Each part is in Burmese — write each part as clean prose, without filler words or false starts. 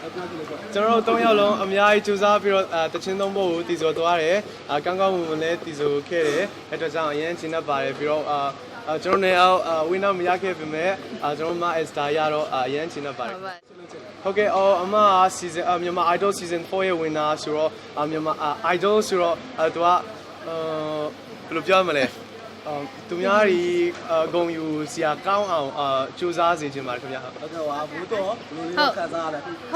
ကျွန်တော်တို့၃ယောက်လုံးအများကြီးကြိုးစားပြီးတော့တချင်းသုံးဖို့တည်ဆိုသွားတယ်ကောင်းကောင်းမွန်မွန်လည်းတည်ဆိုခဲ့တယ်အဲ့တော့ကြောင့်အရင်ကျင်းတတ်ပါတယ်ပြီးတော့ကျွန်တော်လည်းဝင်းတော့မရခဲ့ပေမဲ့ကျွန်တော်မှ Star ရတော့အရင်ကျင်းတတ်ပါတယ်ဟုတ်ကဲ့အမ season မြန်မာ Idol season 4ရဲ့ winner ဆိုတော့မြန်မာ Idol ဆိုတော့သူကဘယ်လိုပြောမလဲသူများတွေဂုံယူစရာကောင်းအောင်စူးစမ်းစေချင်ပါတယ်ခင်ဗျာဟုတ်ကဲ့ပါဘူးတော့လူလေးခံစားရတယ်ဟ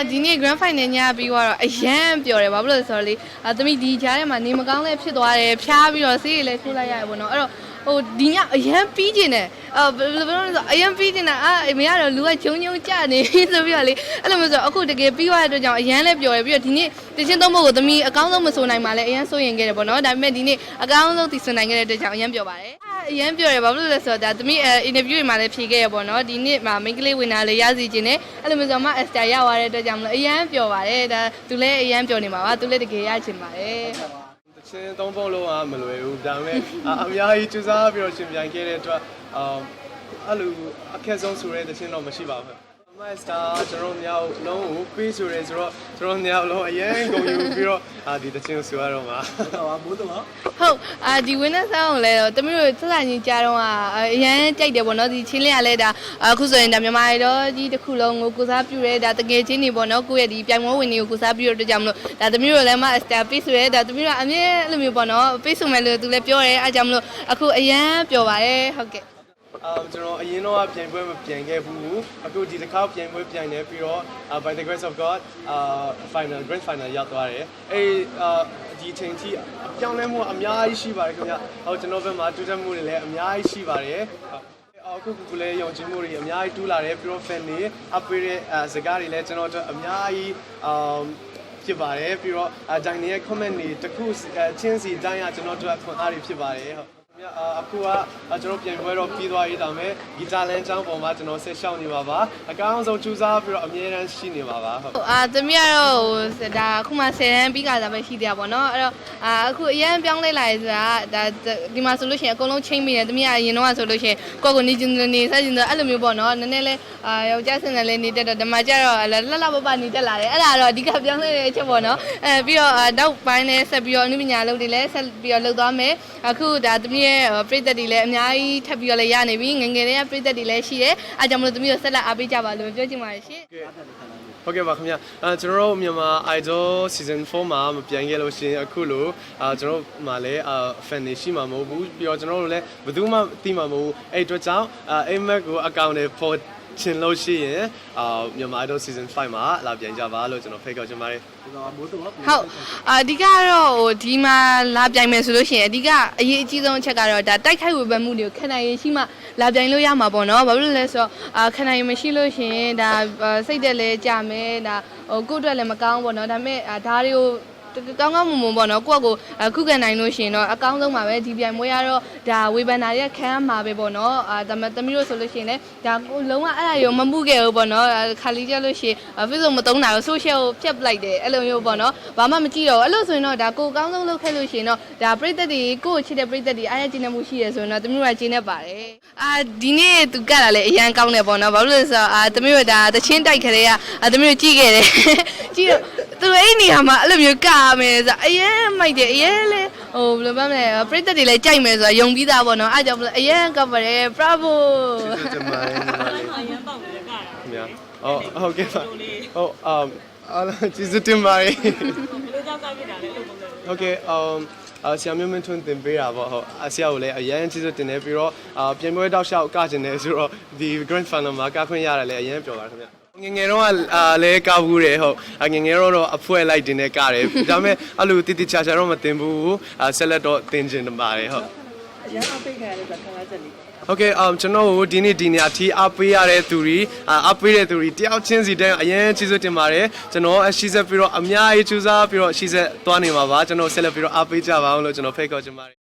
ုတ်ဒီနေ့ grand final ညပြီးတော့အရန်ပျော်တယ်ဘာဖြစ်လို့လဲဆိုတော့လေသမီးဒီကြားထဲမှာနေမကောင်းလည်းဖြစ်သွားတယ်ဖျားပြီးတော့ဆေးရည်လည်းထိုးလိုက်ရတယ်ပေါ့နော်အဲ့တော့ဒီညအရန်ပြီးကျင်တယ်ဘယ်လိုပြောလဲဆိုအရန်ပြီးကျင်တာမရတော့လူကဂျုံဂျုံကြနေဆိုပြီးတော့လေအဲ့လိုမျိုးဆိုအခုတကယ်ပြီးသွားတဲ့အတွက်ကြောင့်အရန်လည်းပျော်တယ်ပြီးတော့ဒီနေ့တချင်းသုံးဖို့ကိုသမီးအကောင်းဆုံးမဆိုနိုင်ပါလဲအရန်စိုးရင်ခဲ့တယ်ပေါ့နော်ဒါပေမဲ့ဒီနေ့အကောင်းဆုံးသိဆိုနိုင်ခဲ့တဲ့အတွက်ကြောင့်အရန်ပျော်ပါတယ်အရန်ပျော်တယ်ဘာလို့လဲဆိုတော့ဒါသမီးinterview တွေမှာလည်းဖြေခဲ့ရပေါ့နော်ဒီနေ့မှာ main ကလေးဝင်တာလည်းရစီခြင်းနဲ့အဲ့လိုမျိုးဆိုမှ Esther ရသွားတဲ့အတွက်ကြောင့်မလို့အရန်ပျော်ပါတယ်ဒါသူလည်းအရန်ပျော်နေမှာပါသူလည်းတကယ်ရချင်ပါတယ်ချင်းသုံးပုံလုံးမလွယ်ဘူးဒါပေမဲ့အများကြီးစူးစမ်းပြီးတော့ရှင်ပြိုင်ခဲ့တဲ့အတွက်အဲ့လိုအခက်ဆုံးဆိုတဲ့တခြင်းတော့မရှိပါဘူးမတ်စတာကျွန်တော်မြောက်လုံးကိုပေးဆိုရဲဆိုတော့ကျွန်တော်မြောက်လုံးအရင်ကုန်ယူပြီးတော့ဒီတခြင်းဆိုရတော့မှာဟုတ်ဒီ winner song ကိုလည်းတမီးတို့စစချင်းကြားတော့အရန်ကြိုက်တယ်ပေါ့နော်ဒီချင်းလေးကလည်းဒါအခုဆိုရင်ဒါမြန်မာတွေတော့ကြီးတစ်ခုလုံးကိုကိုစားပြုရဲဒါတကယ်ချင်းနေပေါ့နော်ကိုယ့်ရဲ့ဒီပြိုင်ပွဲဝင်တွေကိုကိုစားပြုရတဲ့ကြောင့်မလို့ဒါတမီးတို့လည်းမ Esther ပေးဆိုရဲဒါတမီးတို့အမြဲအဲ့လိုမျိုးပေါ့နော်ပေးဆိုမယ်လို့သူလည်းပြောတယ်အားကြောင့်မလို့အခုအရန်ပျော်ပါတယ်ဟုတ်ကဲ့ကျွန်တော်အရင်တော့ပြိုင်ပွဲမပြိုင်ခဲ့ဘူးအခုဒီတစ်ခါပြိုင်ပွဲပြိုင်နေပြီးတော့ by the grace of God final grand final ရောက်သွားတယ်ဒီချိန်ထိအပြောင်းလဲမှုအများကြီးရှိပါတယ်ခင်ဗျကျွန်တော်ဘက်မှာတူတက်မှုတွေလည်းအများကြီးရှိပါတယ်အခုလည်းယုံကြည်မှုတွေအများကြီးတူးလာတယ်ပြီးတော့ fan တွေအပေးတဲ့စကားတွေလည်းကျွန်တော်တို့အများကြီးဖြစ်ပါတယ်ပြီးတော့ဂျိုင်နေရဲ့ comment တွေတခုချင်းစီတိုင်းကျွန်တော်တို့ခွန်အားတွေဖြစ်ပါတယ်ဟုတ်အခုကကျွန်တော်ပြန်ပွဲတော့ပြီးသွားရေးဒါမဲ့ဂီတာလမ်းကျောင်းပေါ်မှာကျွန်တော်ဆက်ရှောက်နေပါပါအကောင်းဆုံးကြိုးစားပြီးတော့အမြဲတမ်းရှိနေပါပါဟုတ်သမီးကတော့ဒါအခုမှ10တန်းပြီးကြတာပဲရှိသေးတာပေါ့နော်အဲ့တော့အခုအရန်ပြောင်းလဲလာရဆိုတာဒါဒီမှာဆိုလို့ရှိရင်အကုန်လုံးချိန်မိတယ်သမီးကအရင်တော့ဆိုလို့ရှိရင်ကိုယ့်ကိုနေကျင်နေဆက်ကျင်အဲ့လိုမျိုးပေါ့နော်နည်းနည်းလေးယောက်ျားဆင်တယ်လေးနေတက်တော့ဒီမှာကျတော့လှလှပပနေတက်လာတယ်အဲ့ဒါတော့အဓိကပြောင်းလဲတဲ့အချက်ပေါ့နော်ပြီးတော့နောက်ပိုင်းနဲ့ဆက်ပြီးတော့အနုပညာလုပ်တွေလည်းဆက်ပြီးတော့လုပ်သွားမယ်အခုဒါသမီးရဲ့ပရိသတ်တွေလည်းအများကြီးထပ်ပြီးတော့လည်းရနေပြီငငယ်တွေကပရိသတ်တွေလည်းရှိတယ်အားကြောင့်မလို့သမီးတို့ဆက်လက်အားပေးကြပါလို့ပြောချင်ပါတယ်ရှင်ဟုတ်ကဲ့ပါခင်ဗျကျွန်တော်တို့မြန်မာ Idol season 4မှာမပြန်ခဲ့လို့ရှိရင်အခုလိုကျွန်တော်မှလည်းfan တွေရှိမှာမဟုတ်ဘူးပြီးတော့ကျွန်တော်တို့လည်းဘယ်သူမှသိမှာမဟုတ်ဘူးအဲ့အတွက်ကြောင့်အိမ်မက်ကိုအကောင့်တွေပေါ်ချင်လို့ရှိရင်မြန်မာ Idol season 5မှာလာပြန်ကြပါလို့ကျွန်တော်ဖိတ်ခေါ်ချင်ပါတယ်ဟုတ်အဓိကတော့ဒီမှာလာပြိုင်မယ်ဆိုလို့ရှိရင်အဓိကအရေးအကြီးဆုံးအချက်ကတော့ဒါတိုက်ခိုက်ဝေဖန်မှုတွေကိုခံနိုင်ရင်ရှိမှလာပြိုင်လို့ရမှာပေါ့နော်ဘာလို့လဲဆိုတော့ခံနိုင်ရင်မရှိလို့ရှိရင်ဒါစိတ်တက်လဲကြမယ်ဒါကိုယ့်အတွက်လည်းမကောင်းဘူးပေါ့နော်ဒါပေမဲ့ဒါတွေကိုကောင်းကောင်းမွန်မွန်ပေါ့နော်ကိုယ့်ကိုခုခံနိုင်လို့ရှိရင်တော့အကောင်းဆုံးပါပဲဒီပြိုင်ပွဲကတော့ဒါဝေဖန်တာတွေကခံရမှာပဲပေါ့နော်သမီးတို့ဆိုလို့ရှိရင်လည်းဒါကိုလုံးဝအဲ့ဒါရောမမှုခဲ့ဘူးပေါ့နော်ခါလီကြလို့ရှိရင် Facebook မသုံးတာကို social ကိုဖျက်ပလိုက်တယ်အဲ့လိုမျိုးပေါ့နော်ဘာမှမကြည့်တော့အဲ့လိုဆိုရင်တော့ဒါကိုအကောင်းဆုံးလုပ်ခဲ့လို့ရှိရင်တော့ဒါပရိသတ်တွေကိုချစ်တဲ့ပရိသတ်တွေအားရကျင်းနေမှုရှိရဆိုရင်တော့သမီးတို့ကကျင်းနေပါတယ်ဒီနေ့သူကတာလည်းအရန်ကောင်းတယ်ပေါ့နော်ဘာလို့လဲဆိုတော့သမီးတို့ဒါတချင်းတိုက်ခရဲကသမီးတို့ကြည့်ခဲ့တယ်ကြည့်တော့သူအဲ့နေရာမှာအဲ့လိုမျိုးကမယ်ဆိုအရင်မိုက်တယ်အရင်လေဟိုဘယ်လိုပြောမလဲပရိသတ်တွေလည်းကြိုက်မယ်ဆိုတော့ယုံပြီးသားပေါ့နော်အားကြောင့်အရင်ကပါတယ် bravo တင်ပါတယ်အရင်ပေါက်တယ်ကတာခင်ဗျာဟုတ်ကဲ့ပါဟုတ်အားကျေးဇူးတင်ပါတယ်ဘယ်လိုကြောက်ကြဖြစ်တာလဲဟုတ်ကဲ့ဆရာမျိုးမင်းထွန်းတင်ပေးတာပေါ့ဟုတ်ဆရာကိုလည်းအရင်ကျေးဇူးတင်တယ်ပြီးတော့ပြင်ပွဲတောက်လျှောက်ကကျင်တယ်ဆိုတော့ဒီ grand final မှာကခွင့်ရတယ်လည်းအရင်ပြောပါခင်ဗျာငငယ်တော့လည်းကာဘူးတယ်ဟုတ်ငငယ်တော့အဖွဲလိုက်တင်နေကားတယ်ဒါပေမဲ့အဲ့လိုတိတိကျကျတော့မတင်ဘူးဆက်လက်တော့တင်ကျင်ပါတယ်ဟုတ်အရင်အပိတ်ခံရတဲ့ခံစားချက်လေးဟုတ်ကဲ့ကျွန်တော်တို့ဒီနေ့ဒီနေရာထိအားပေးရတဲ့သူတွေအားပေးတဲ့သူတွေတယောက်ချင်းစီတဲ့အရင်ကျေးဇူးတင်ပါတယ်ကျွန်တော်ရှိဆက်ပြီးတော့အများကြီးကြိုးစားပြီးတော့ရှိဆက်သွားနေမှာပါကျွန်တော်ဆက်လက်ပြီးတော့အားပေးကြပါအောင်လို့ကျွန်တော်ဖိတ်ခေါ်ချင်ပါတယ်